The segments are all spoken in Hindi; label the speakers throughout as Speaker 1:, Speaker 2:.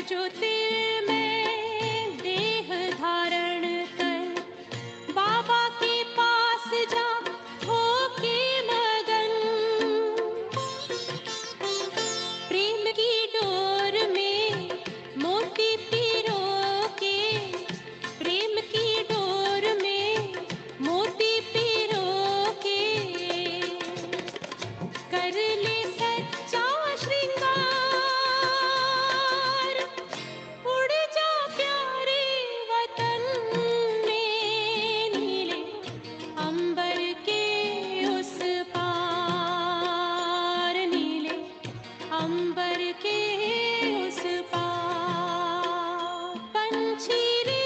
Speaker 1: ज्योतिर्मय देह धारण कर बाबा के पास जा होके मगन। प्रेम की डोर में मोती पिरो के, प्रेम की डोर में मोती पिरो के, कर ले सच्चा श्रृंगार। उड़ जा प्यारे वतन में, नीले अंबर के उस पार, नीले अंबर के उस पार। पंछी रे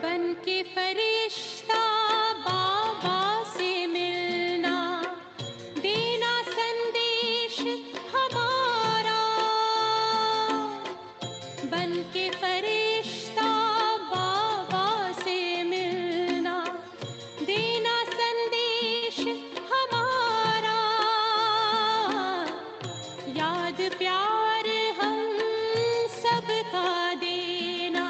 Speaker 1: बन के फरिश्ता बाबा से मिलना, देना संदेश हमारा। बन के फरिश्ता बाबा से मिलना, देना संदेश हमारा। याद प्यार हम सबका देना,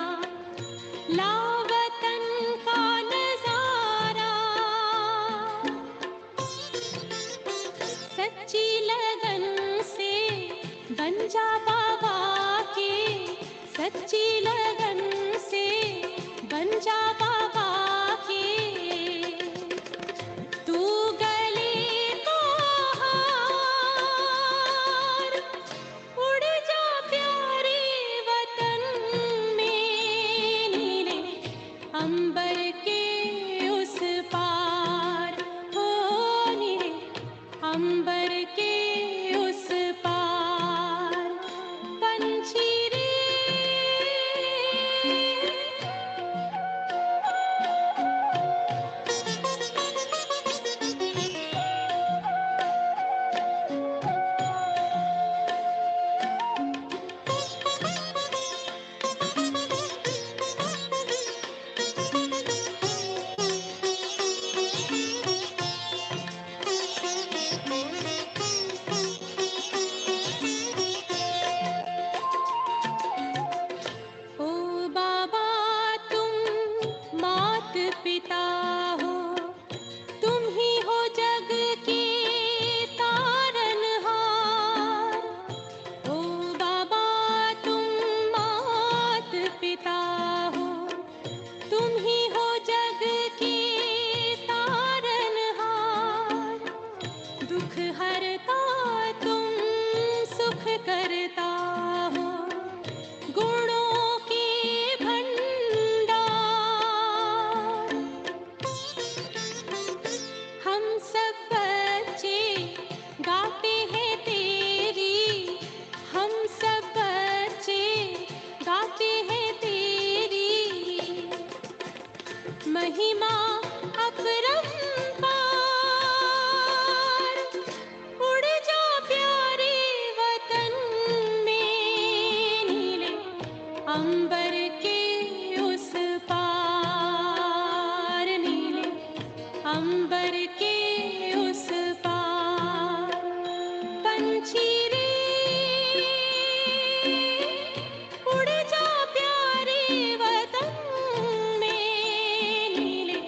Speaker 1: लावतन का नजारा। सच्ची लगन से बन जा बाबा के, सच्ची लगन से बन जा बाबा के। तू गले को हार, उड़ जा प्यारे वतन में, नीले अंबर के उस पार। हो नीले अंबर के उस पार। पंछी रे ओ बाबा तुम मात पिता हो, तुम ही हो जग के तारनहार। ओ बाबा तुम मात पिता हो, तुम ही हो जग के तारनहार। दुख हरता तुम सुख करता हो, गुणों के भंडार। हम सब बच्चे गाते हैं तेरी, हम सब बच्चे गाते हैं तेरी महिमा अपरंपार। उड़ जा प्यारे वतन में, नीले अंबर के उस पार, नीले अंबर के उस पार। पंछी रे उड़ जा प्यारे वतन में, नीले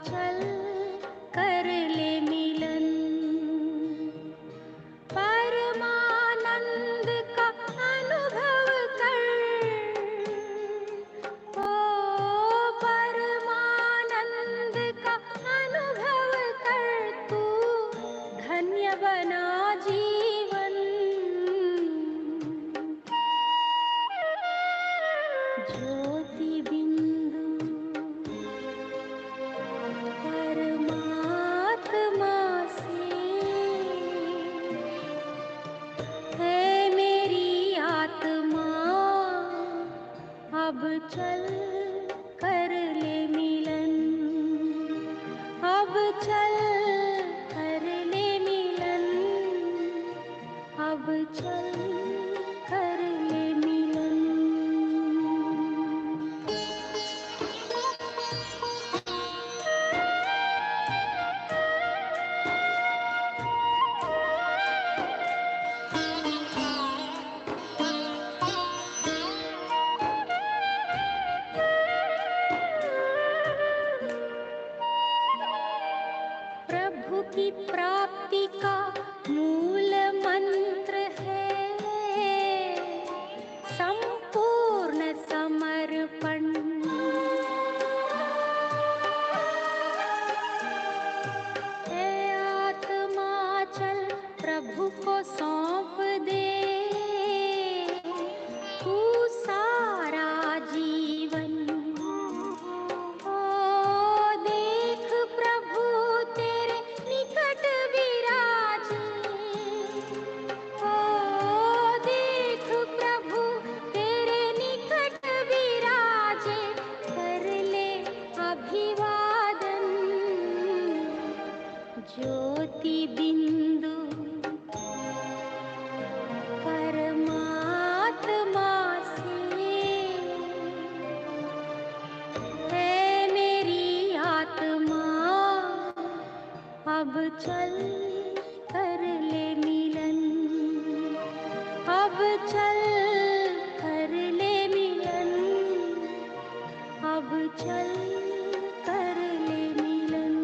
Speaker 1: चल कर ले मिलन। परमानंद का अनुभव कर, ओ परमानंद का अनुभव कर, तू धन्य बना जीवन। ज्योति बिंदु परमात्मा से है मेरी आत्मा, अब चल कर ले मिलन। अब चल कर ले मिलन। अब चल कर ले मिलन। प्रभु की प्राप्ति का मूल मंत्र है संपूर्ण समर्पण। हे आत्मा चल प्रभु को सौंप दे तू सारा जीवन। ओ देख प्रभु तेरे निकट विराजे, ओ देख प्रभु तेरे निकट विराजे, कर ले अभिवादन। ज्योति बिंदु परमात्मा से है मेरी आत्मा, अब चल कर ले मिलन। अब चल कर ले मिलन। अब चल कर ले मिलन।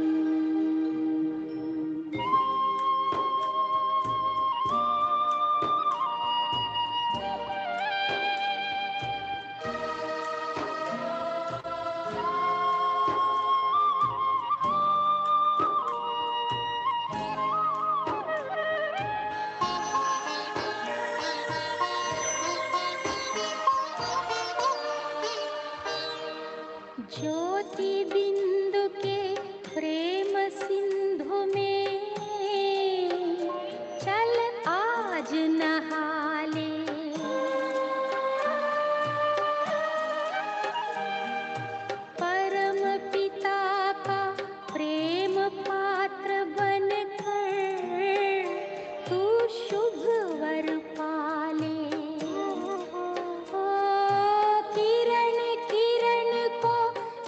Speaker 1: ज्योति बिंदु के प्रेम सिंधु में चल आज नहा ले। परम पिता का प्रेम पात्र बनकर तू शुभ वर पाले। ओ किरण किरण को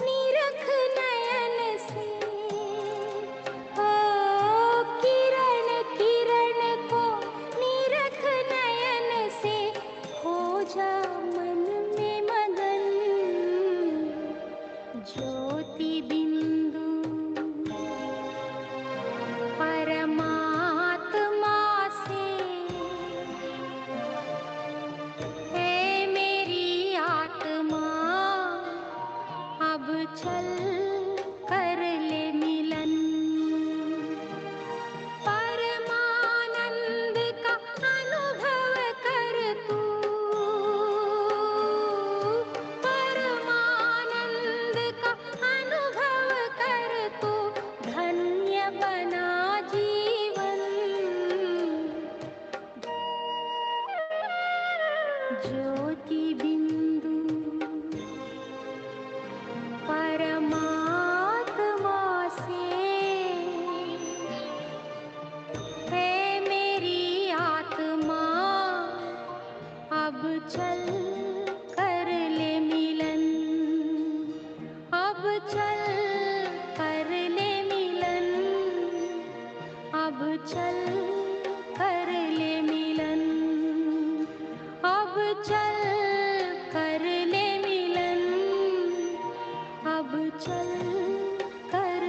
Speaker 1: निरख नयन से, ओ किरण किरण को निरख नयन से, हो जा मन में मगन। ज्योति बिंदु परमात्मा से है मेरी आत्मा, अब चल कर ले मिलन। परमानंद का अनुभव कर तू, परमानंद का अनुभव कर तू, धन्य बना जीवन। ज्योति बिंदु परमात्मा से है मेरी आत्मा, अब चल कर ले मिलन। अब चल कर ले मिलन। अब चल कर ले मिलन। अब चल कर ले मिलन। अब चल कर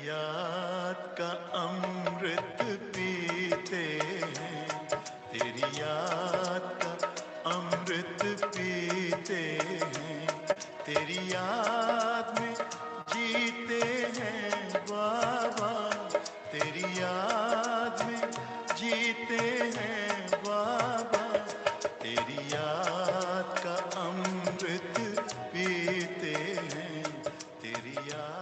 Speaker 2: याद का अमृत पीते हैं, तेरी याद का अमृत पीते हैं, तेरी याद में जीते हैं बाबा, तेरी याद में जीते हैं बाबा, तेरी याद का अमृत पीते हैं, तेरी याद।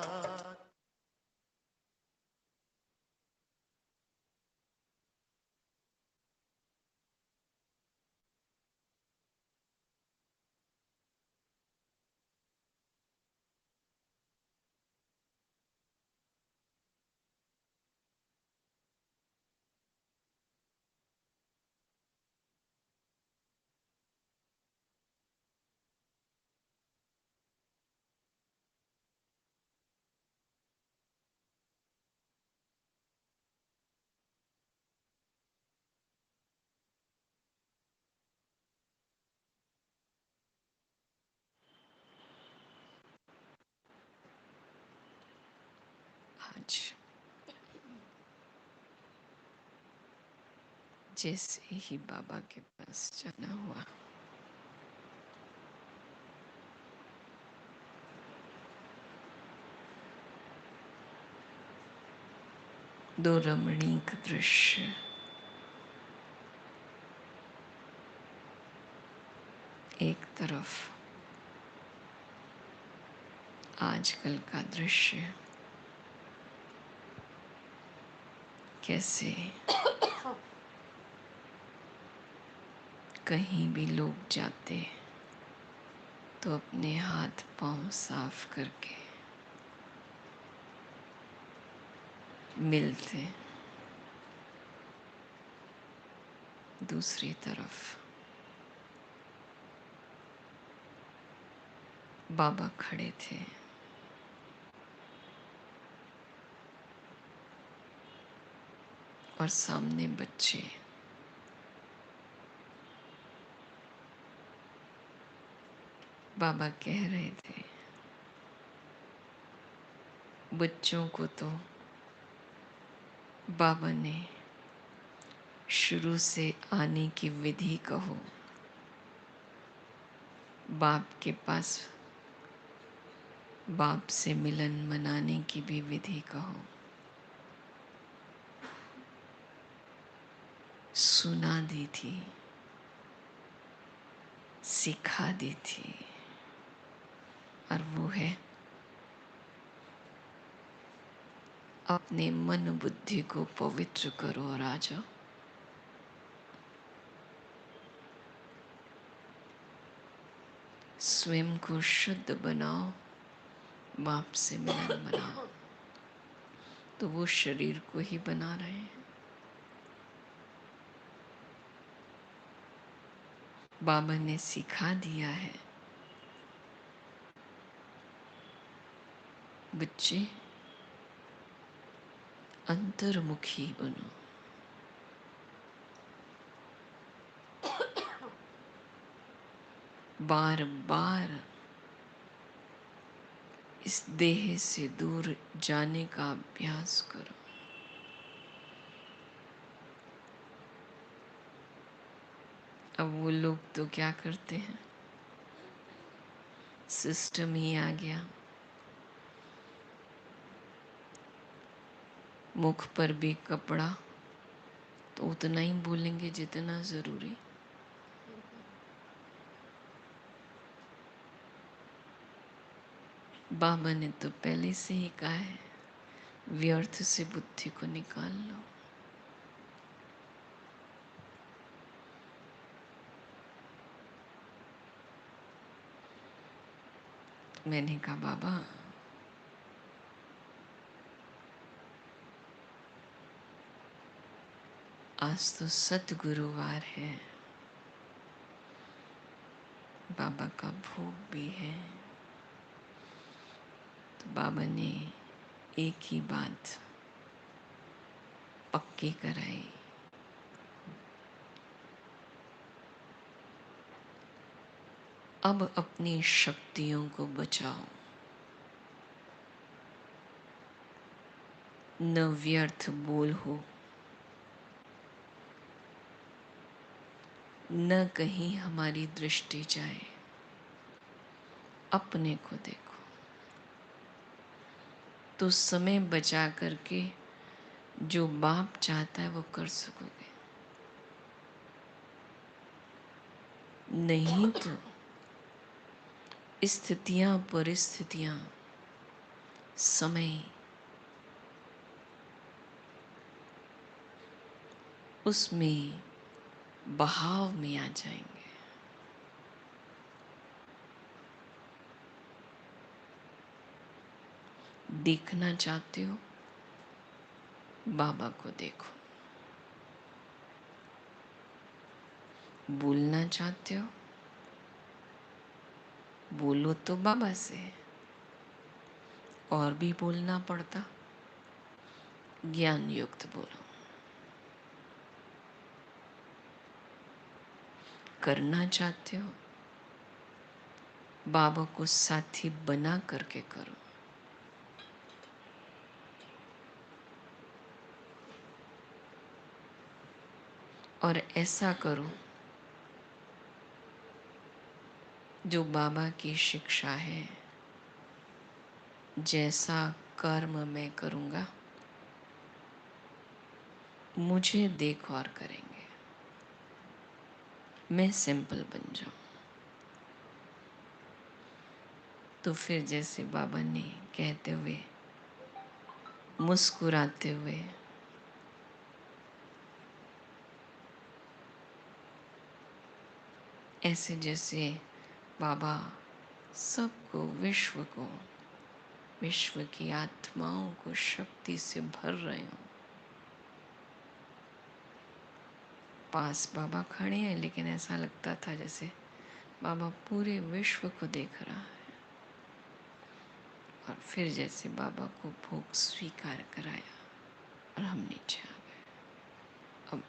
Speaker 3: आज जैसे ही बाबा के पास जाना हुआ, दो रमणीक दृश्य, एक तरफ आजकल का दृश्य, कैसे कहीं भी लोग जाते तो अपने हाथ पांव साफ करके मिलते, दूसरी तरफ बाबा खड़े थे और सामने बच्चे बाबा कह रहे थे, बच्चों को तो बाबा ने शुरू से आने की विधि कहो, बाप के पास बाप से मिलन मनाने की भी विधि कहो, सुना दी थी, सिखा दी थी, और वो है अपने मन बुद्धि को पवित्र करो और आ जाओ। स्वयं को शुद्ध बनाओ, बाप से मिलन बनाओ। तो वो शरीर को ही बना रहे हैं। बाबा ने सिखा दिया है, बच्चे अंतर्मुखी बनो, बार बार इस देह से दूर जाने का अभ्यास करो। अब वो लोग तो क्या करते हैं, सिस्टम ही आ गया, मुख पर भी कपड़ा, तो उतना ही बोलेंगे जितना जरूरी। बाबा ने तो पहले से ही कहा है, व्यर्थ से बुद्धि को निकाल लो। मैंने कहा, बाबा आज तो सतगुरुवार है, बाबा का भोग भी है। तो बाबा ने एक ही बात पक्की कराई, अब अपनी शक्तियों को बचाओ। न व्यर्थ बोल हो, न कहीं हमारी दृष्टि जाए, अपने को देखो। तो समय बचा करके जो बाप चाहता है वो कर सकोगे, नहीं तो स्थितियां परिस्थितियां समय उसमें बहाव में आ जाएंगे। देखना चाहते हो, बाबा को देखो। बोलना चाहते हो, बोलो तो बाबा से। और भी बोलना पड़ता, ज्ञान युक्त बोलो। करना चाहते हो, बाबा को साथी बना करके करो। और ऐसा करो जो बाबा की शिक्षा है, जैसा कर्म मैं करूँगा मुझे देख और करेंगे। मैं सिंपल बन जाऊं। तो फिर जैसे बाबा ने कहते हुए, मुस्कुराते हुए, ऐसे जैसे बाबा सबको, विश्व की आत्माओं को शक्ति से भर रहे हो। पास बाबा खड़े हैं, लेकिन ऐसा लगता था जैसे बाबा पूरे विश्व को देख रहा है। और फिर जैसे बाबा को भोग स्वीकार कराया और हम नीचे आ गए। अब